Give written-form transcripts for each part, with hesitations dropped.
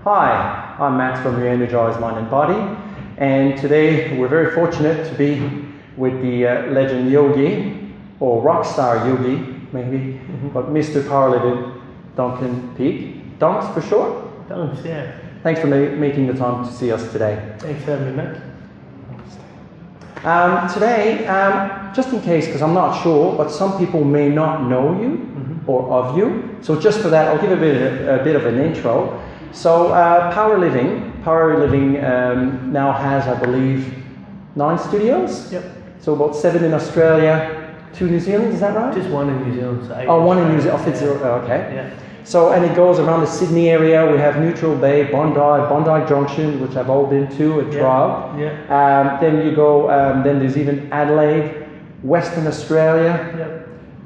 Hi, I'm Max from Re-Energise Mind and Body, and today we're very fortunate to be with the legend Yogi, or rock star Yogi, maybe, but Mr. Powerlifting Duncan Peak. Dunks for short? Dunks, yeah. Thanks for making the time to see us today. Thanks for having me, Max. Today, just in case, because I'm not sure, but some people may not know you or of you. So just for that, I'll give a bit of an intro. So Powerlifting now has, I believe, 9 studios. Yep. So about 7 in Australia, 2 New Zealand. Is that right? Just 1 in New Zealand. So 8 1 in New Zealand. Okay. Yeah. So, and it goes around the Sydney area. We have Neutral Bay, Bondi Junction, which I've all been to a trial. Yeah. Then you go. Then there's even Adelaide, Western Australia. Yep.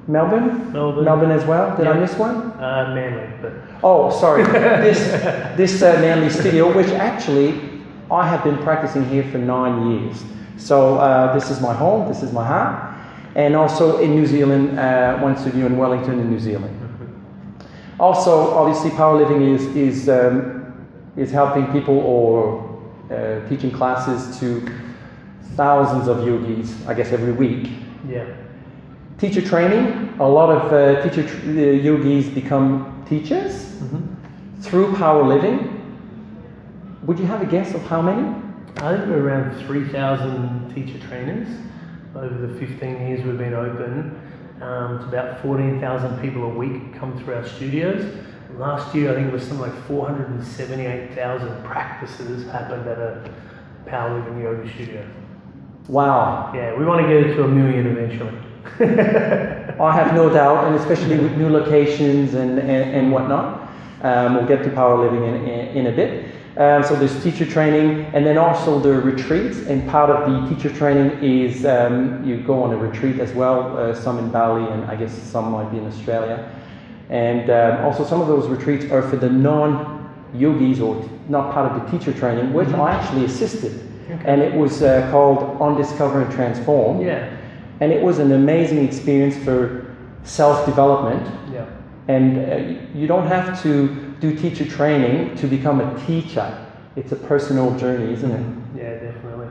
Melbourne as well. Did I miss one? Manly, but. Oh, sorry. this Manly studio, which actually I have been practicing here for 9 years. So this is my home. This is my heart. And also in New Zealand, one studio in Wellington, in New Zealand. Also, obviously, powerlifting is helping people or teaching classes to thousands of yogis, I guess, every week. Yeah. Teacher training. A lot of yogis become teachers through powerlifting. Would you have a guess of how many? I think we're around 3,000 teacher trainers over the 15 years we've been open. It's about 14,000 people a week come through our studios. Last year, I think it was something like 478,000 practices happened at a powerlifting yoga studio. Wow. Yeah, we want to get it to 1 million eventually. I have no doubt, and especially with new locations and whatnot. We'll get to powerlifting in a bit. So there's teacher training, and then also the retreats. And part of the teacher training is you go on a retreat as well. Some in Bali, and I guess some might be in Australia. And also some of those retreats are for the non-yogis or not part of the teacher training, which I actually assisted. Okay. And it was called On Discover and Transform. Yeah. And it was an amazing experience for self-development. Yeah. And you don't have to do teacher training to become a teacher. It's a personal journey, isn't it? Yeah, definitely.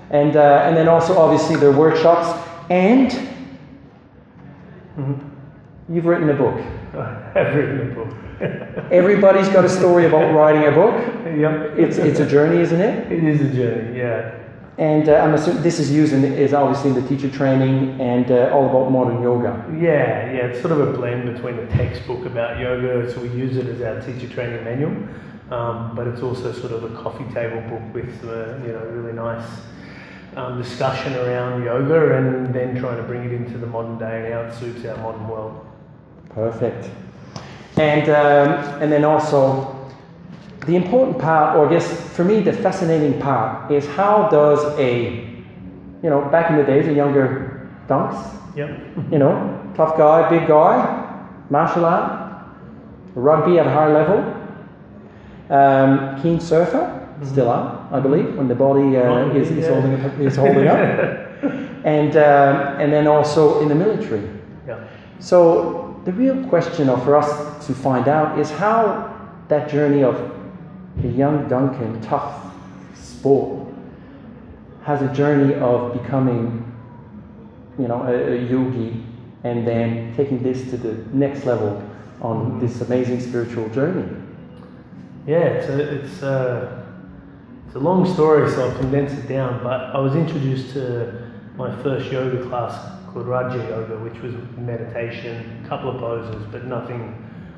And then also obviously there are workshops, and you've written a book. I've written a book. Everybody's got a story about writing a book. Yep. It's a journey, isn't it? It is a journey, yeah. And I'm assuming this is obviously in the teacher training and all about modern yoga. Yeah, it's sort of a blend between a textbook about yoga, so we use it as our teacher training manual, but it's also sort of a coffee table book with really nice discussion around yoga, and then trying to bring it into the modern day and how it suits our modern world. Perfect. And then also, the important part, or I guess for me the fascinating part, is how does back in the days, a younger Dunks, tough guy, big guy, martial art, rugby at a high level, keen surfer, still are, I believe, when the body is holding up, and then also in the military. Yeah. So the real question for us to find out is how that journey of a young Duncan, tough sport, has a journey of becoming, a yogi, and then taking this to the next level on this amazing spiritual journey. Yeah, it's a long story, so I'll condense it down. But I was introduced to my first yoga class called Raja Yoga, which was meditation, a couple of poses, but nothing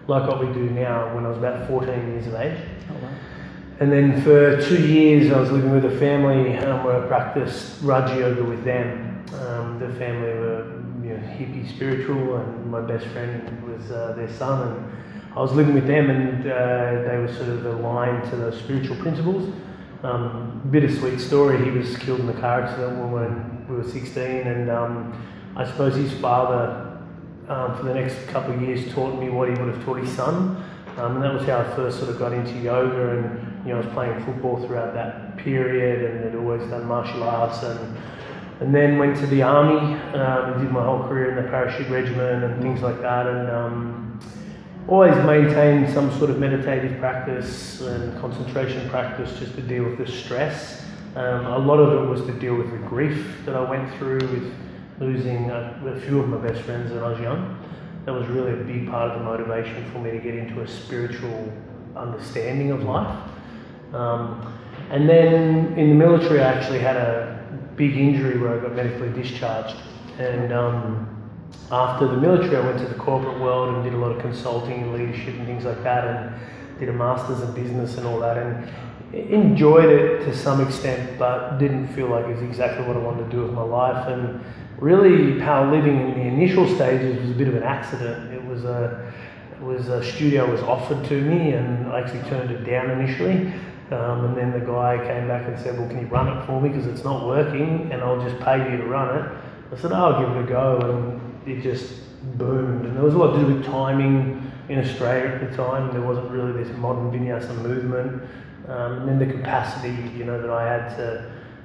like what we do now, when I was about 14 years of age. Oh, wow. And then for 2 years I was living with a family where I practiced Raja Yoga with them. The family were hippie spiritual, and my best friend was their son, and I was living with them, and they were sort of aligned to those spiritual principles. Bittersweet story, he was killed in a car accident when we were 16, and I suppose his father for the next couple of years taught me what he would have taught his son, and that was how I first sort of got into yoga. And I was playing football throughout that period, and had always done martial arts, and then went to the army and did my whole career in the parachute regiment and things like that. And always maintained some sort of meditative practice and concentration practice just to deal with the stress. A lot of it was to deal with the grief that I went through with losing a few of my best friends when I was young. That was really a big part of the motivation for me to get into a spiritual understanding of life. And then in the military, I actually had a big injury where I got medically discharged. And after the military, I went to the corporate world and did a lot of consulting and leadership and things like that, and did a master's in business and all that, and enjoyed it to some extent, but didn't feel like it was exactly what I wanted to do with my life. And really, powerlifting in the initial stages was a bit of an accident. It was a studio was offered to me, and I actually turned it down initially. And then the guy came back and said, well, can you run it for me because it's not working and I'll just pay you to run it. I said, I'll give it a go, and it just boomed. And there was a lot to do with timing in Australia at the time. There wasn't really this modern vinyasa movement. And then the capacity, that I had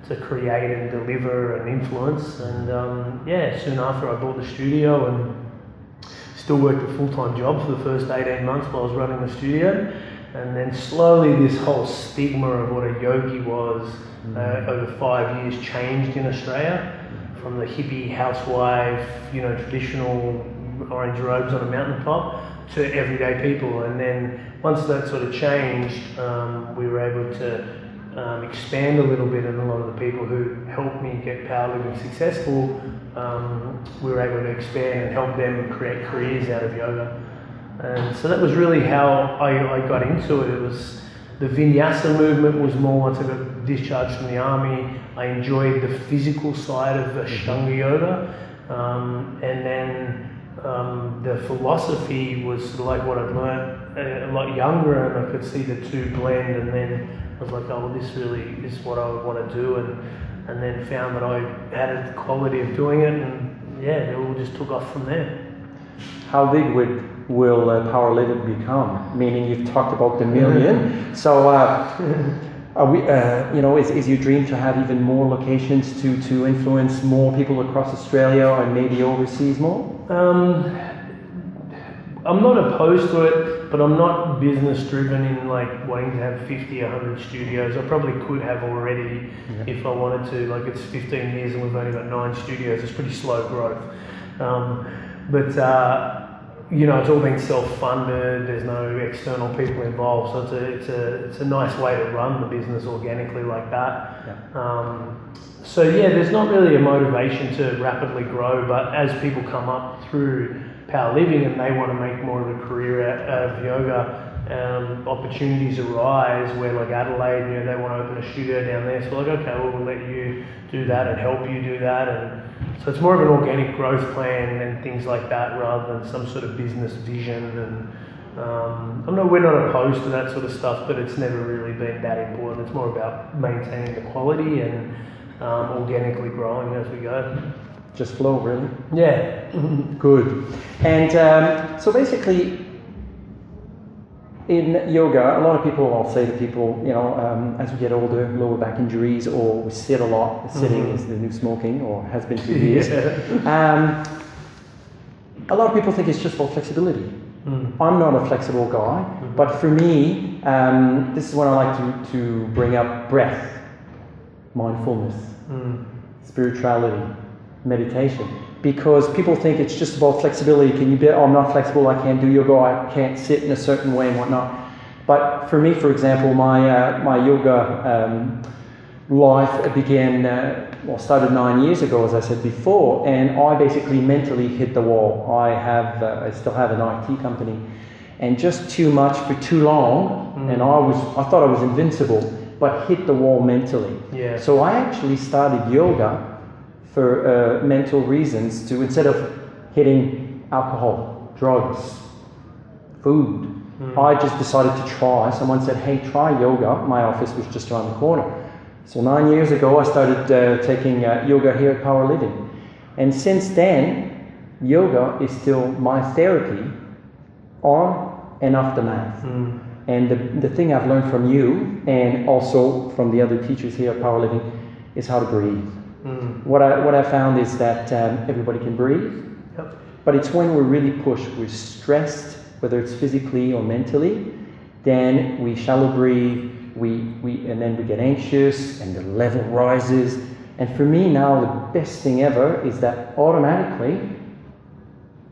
to create and deliver and influence. And soon after I bought the studio and still worked a full-time job for the first 18 months while I was running the studio. And then slowly this whole stigma of what a yogi was over 5 years changed in Australia, from the hippie housewife, traditional orange robes on a mountaintop, to everyday people. And then once that sort of changed, we were able to expand a little bit, and a lot of the people who helped me get powerlifting successful, we were able to expand and help them create careers out of yoga. And so that was really how I got into it. It was the vinyasa movement was more once I got discharged from the army. I enjoyed the physical side of Ashtanga yoga, and then the philosophy was sort of like what I'd learned a lot younger, and I could see the two blend. And then I was like, oh, well, this really is what I would want to do, and then found that I had the quality of doing it, and it all just took off from there. How big will powerlifting become? Meaning, you've talked about the million. So, are we? Is your dream to have even more locations to influence more people across Australia and maybe overseas more? I'm not opposed to it, but I'm not business driven in like wanting to have 50, 100 studios. I probably could have already if I wanted to. Like, it's 15 years and we've only got 9 studios. It's pretty slow growth. It's all been self-funded. There's no external people involved, so it's a nice way to run the business organically like that. There's not really a motivation to rapidly grow, but as people come up through powerlifting and they want to make more of a career out of yoga, opportunities arise where, like Adelaide, they want to open a studio down there. So okay, well, we'll let you do that and help you do that. And so it's more of an organic growth plan and things like that, rather than some sort of business vision. And we're not opposed to that sort of stuff, but it's never really been that important. It's more about maintaining the quality and organically growing as we go. Just flow, really? Yeah. Good. And so basically, in yoga, a lot of people, I'll say to people, as we get older, lower back injuries, or we sit a lot. Sitting is the new smoking, or has been for years. A lot of people think it's just about flexibility. I'm not a flexible guy, but for me, this is when I like to bring up breath, mindfulness, spirituality, meditation. Because people think it's just about flexibility. Can you be, I'm not flexible, I can't do yoga, I can't sit in a certain way and whatnot. But for me, for example, my yoga life began, started 9 years ago, as I said before, and I basically mentally hit the wall. I still have an IT company, and just too much for too long, and I thought I was invincible, but hit the wall mentally. Yeah. So I actually started yoga for mental reasons, to instead of hitting alcohol, drugs, food, I just decided to try. Someone said, hey, try yoga. My office was just around the corner. So 9 years ago, I started taking yoga here at Power Living. And since then, yoga is still my therapy on and off the mat. And the thing I've learned from you, and also from the other teachers here at Power Living, is how to breathe. What I found is that everybody can breathe, but it's when we're really pushed, we're stressed, whether it's physically or mentally, then we shallow breathe, and then we get anxious and the level rises. And for me now, the best thing ever is that automatically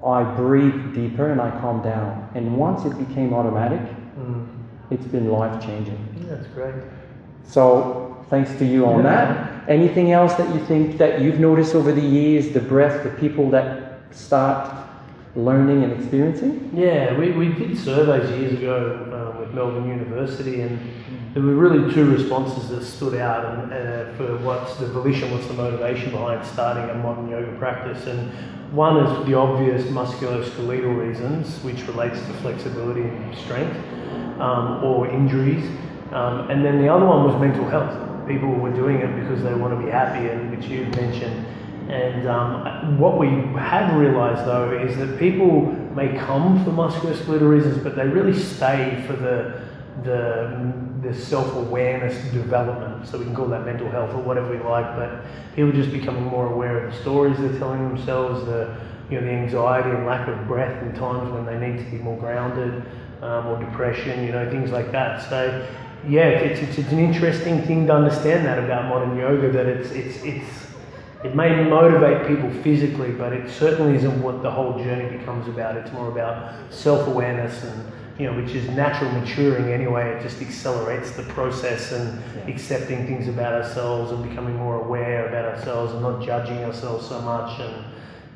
I breathe deeper and I calm down. And once it became automatic, it's been life-changing. That's great. So thanks to you on that. Anything else that you think that you've noticed over the years, the breath, the people that start learning and experiencing? Yeah, we did surveys years ago with Melbourne University, and there were really two responses that stood out for what's the volition, what's the motivation behind starting a modern yoga practice. And one is the obvious musculoskeletal reasons, which relates to flexibility and strength, or injuries. And then the other one was mental health. People were doing it because they want to be happy, and which you've mentioned. And what we have realised though is that people may come for musculoskeletal reasons, but they really stay for the self-awareness development. So we can call that mental health or whatever we like, but people just becoming more aware of the stories they're telling themselves, the anxiety and lack of breath in times when they need to be more grounded, or depression, things like that. So yeah, it's an interesting thing to understand that about modern yoga, that it may motivate people physically, but it certainly isn't what the whole journey becomes about. It's more about self-awareness, and which is natural maturing anyway. It just accelerates the process and accepting things about ourselves and becoming more aware about ourselves and not judging ourselves so much. And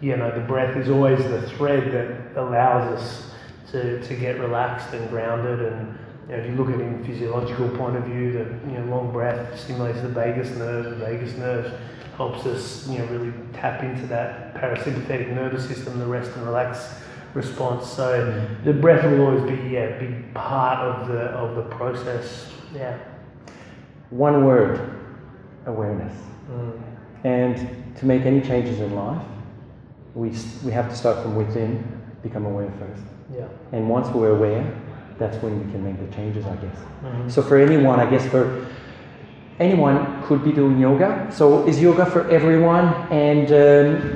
the breath is always the thread that allows us to get relaxed and grounded. And if you look at it in a physiological point of view, the long breath stimulates the vagus nerve. The vagus nerve helps us really tap into that parasympathetic nervous system, the rest and relax response. So the breath will always be a big part of the process. Yeah. One word: awareness. And to make any changes in life, we have to start from within, become aware first. Yeah. And once we're aware, that's when we can make the changes, I guess. So for anyone, anyone could be doing yoga. So is yoga for everyone? And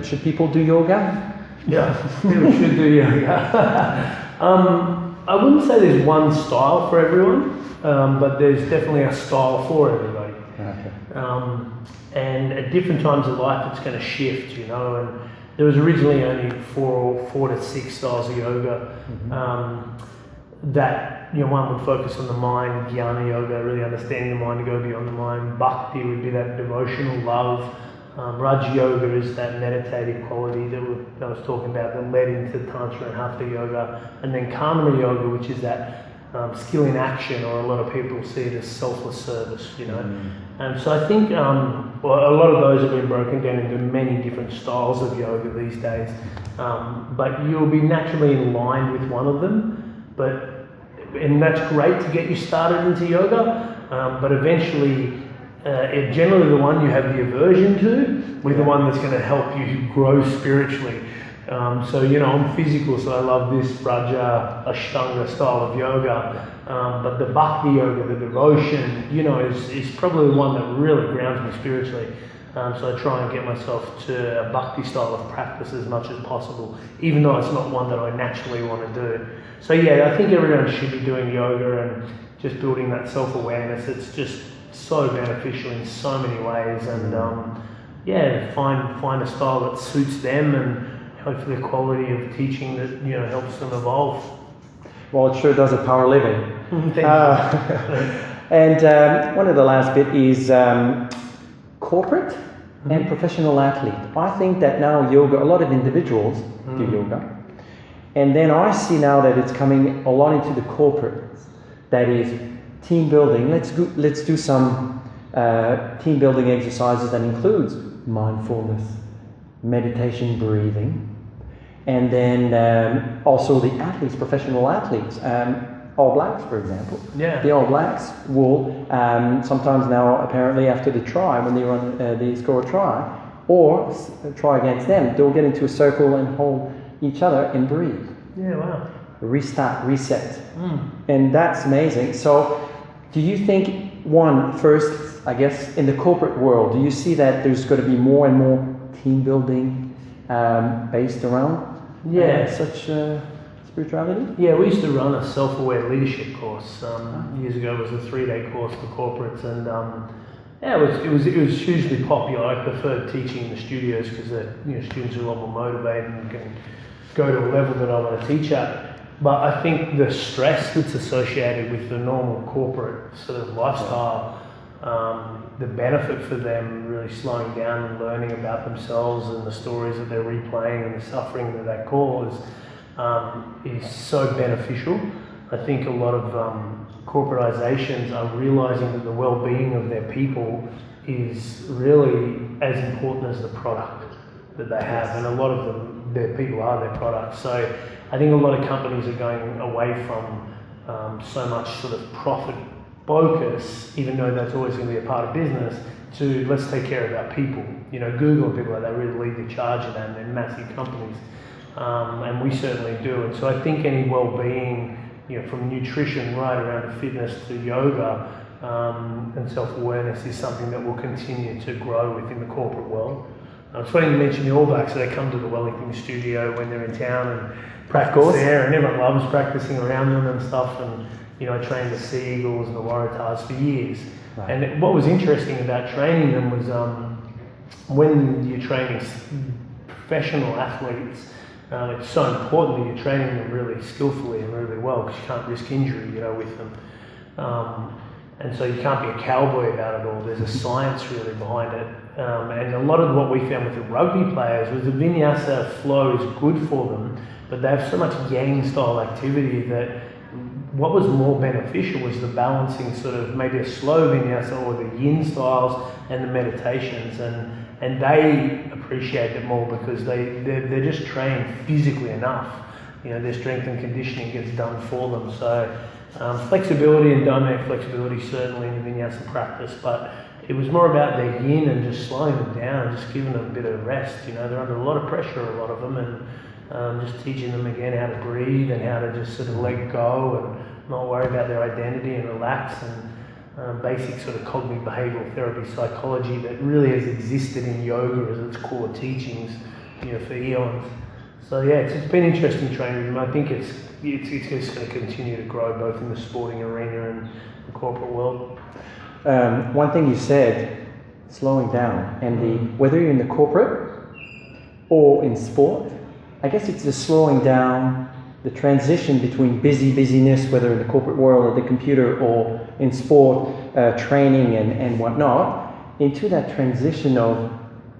should people do yoga? Yeah, people should do yoga. I wouldn't say there's one style for everyone, but there's definitely a style for everybody. Okay. And at different times of life, it's going to shift, and there was originally only four to six styles of yoga. That one would focus on the mind, jnana yoga, really understanding the mind to go beyond the mind. Bhakti would be that devotional love. Raj yoga is that meditative quality that I was talking about that led into tantra and hatha yoga. And then karma yoga, which is that skill in action, or a lot of people see it as selfless service, And so I think a lot of those have been broken down into many different styles of yoga these days. But you'll be naturally in line with one of them. And that's great to get you started into yoga, but eventually, generally the one you have the aversion to, with the one that's going to help you grow spiritually. So I'm physical, so I love this Raja Ashtanga style of yoga, but the Bhakti yoga, the devotion, is probably the one that really grounds me spiritually. So I try and get myself to a Bhakti style of practice as much as possible, even though it's not one that I naturally want to do. So I think everyone should be doing yoga and just building that self-awareness. It's just so beneficial in so many ways, and find a style that suits them, and hopefully a quality of teaching that helps them evolve. Well, it sure does a power living. Thank you. And one of the last bit is corporate and professional athlete. I think that now yoga, a lot of individuals do yoga. And then I see now that it's coming a lot into the corporate, that is team building. Let's do some team building exercises that includes mindfulness, meditation, breathing, and then also the athletes, professional athletes, All Blacks, for example. Yeah. The All Blacks will sometimes now, apparently after the try, when they run, they score a try, or try against them, they'll get into a circle and hold each other and breathe. Yeah, wow. Restart, reset. And that's amazing. So do you think, first, I guess, in the corporate world, do you see that there's going to be more and more team building based around such spirituality? Yeah, we used to run a self-aware leadership course years ago. It was a 3-day course for corporates, and yeah, it was hugely popular. I preferred teaching in the studios because students are a lot more motivated and can go to a level that I want to teach at. But I think the stress that's associated with the normal corporate sort of lifestyle, the benefit for them really slowing down and learning about themselves and the stories that they're replaying and the suffering that they cause is so beneficial. I think a lot of corporatizations are realizing that the well-being of their people is really as important as the product that they have, and a lot of them, their people are their product. So I think a lot of companies are going away from so much sort of profit focus, even though that's always going to be a part of business, to let's take care of our people. Google and people like that really lead the charge in that, and they're massive companies. And we certainly do. And so I think any well-being, from nutrition right around to fitness to yoga and self-awareness is something that will continue to grow within the corporate world. It's funny you mention the All Blacks, so they come to the Wellington studio when they're in town and practice there, and everyone loves practicing around them and stuff. And I trained the Sea Eagles and the Waratahs for years. Right. And what was interesting about training them was when you're training professional athletes, it's so important that you're training them really skillfully and really well, because you can't risk injury, with them. And so you can't be a cowboy about it all. There's a science really behind it. And a lot of what we found with the rugby players was the vinyasa flow is good for them, but they have so much yang style activity that what was more beneficial was the balancing sort of maybe a slow vinyasa or the yin styles and the meditations, and they appreciate it more because they're just trained physically enough. Their strength and conditioning gets done for them. So flexibility and dynamic flexibility certainly in the vinyasa practice, but it was more about their yin and just slowing them down, just giving them a bit of rest. They're under a lot of pressure, a lot of them, and just teaching them again how to breathe and how to just sort of let go and not worry about their identity and relax, and basic sort of cognitive behavioral therapy psychology that really has existed in yoga as its core teachings, for eons. So yeah, it's been interesting training, and I think it's just going to continue to grow both in the sporting arena and the corporate world. One thing you said, slowing down, and whether you're in the corporate or in sport, I guess it's the slowing down, the transition between busyness, whether in the corporate world or the computer or in sport, training and whatnot, into that transition of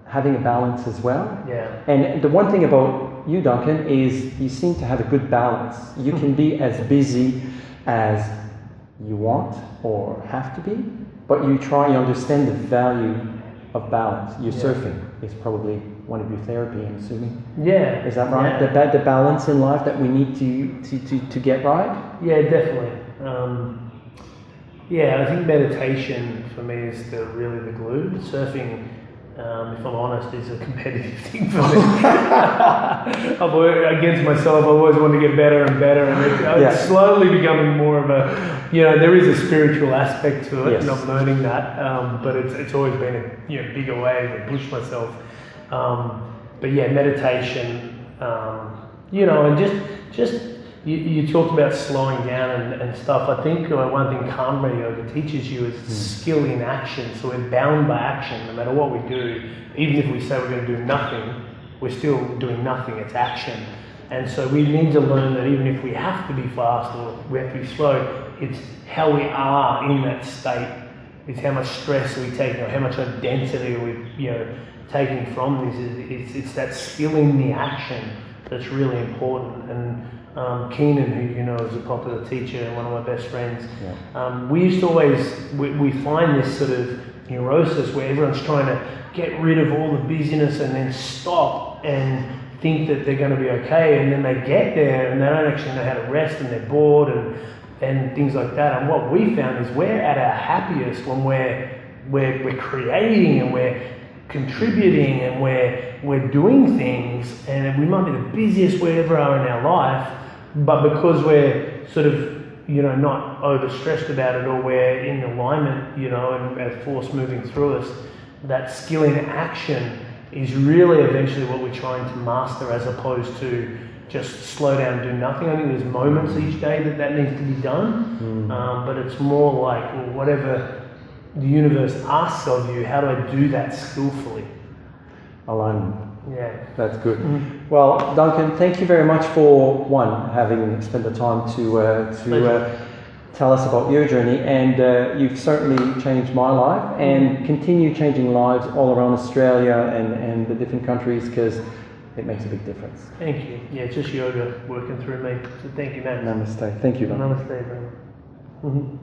having a balance as well. Yeah. And the one thing about you, Duncan, is you seem to have a good balance. You can be as busy as you want or have to be, but you understand the value of balance. Your surfing is probably one of your therapy, I'm assuming. Yeah. Is that right? Yeah. The balance in life that we need to get right? Yeah, definitely. I think meditation for me is really the glue. Surfing, if I'm honest, is a competitive thing for me. I've worked against myself. I always want to get better and better, and it's slowly becoming more of a, there is a spiritual aspect to it, and I'm learning that. But it's always been a bigger way to push myself. But yeah, meditation, and just you talked about slowing down and stuff. I think one thing Karma Yoga teaches you is skill in action. So we're bound by action, no matter what we do. Even if we say we're going to do nothing, we're still doing nothing. It's action. And so we need to learn that even if we have to be fast or we have to be slow, it's how we are in that state. It's how much stress are we taking, or how much identity are we, taking from this. It's that skill in the action that's really important. And Keenan, who is a popular teacher and one of my best friends, we used to we find this sort of neurosis where everyone's trying to get rid of all the busyness and then stop and think that they're going to be okay, and then they get there and they don't actually know how to rest, and they're bored and things like that. And what we found is we're at our happiest when we're creating and we're contributing and we're doing things, and we might be the busiest we ever are in our life, but because we're sort of not overstressed about it, or we're in alignment, and our force moving through us, that skill in action is really eventually what we're trying to master, as opposed to just slow down and do nothing. I think there's moments each day that needs to be done, but it's more like, well, whatever the universe asks of you, how do I do that skillfully? Alignment. Yeah. That's good. Well, Duncan, thank you very much for having spent the time to tell us about your journey, and you've certainly changed my life and continue changing lives all around Australia and the different countries, because it makes a big difference. Thank you. Yeah, it's just yoga working through me. So thank you, man. Namaste. Thank you, Duncan. Namaste, brother.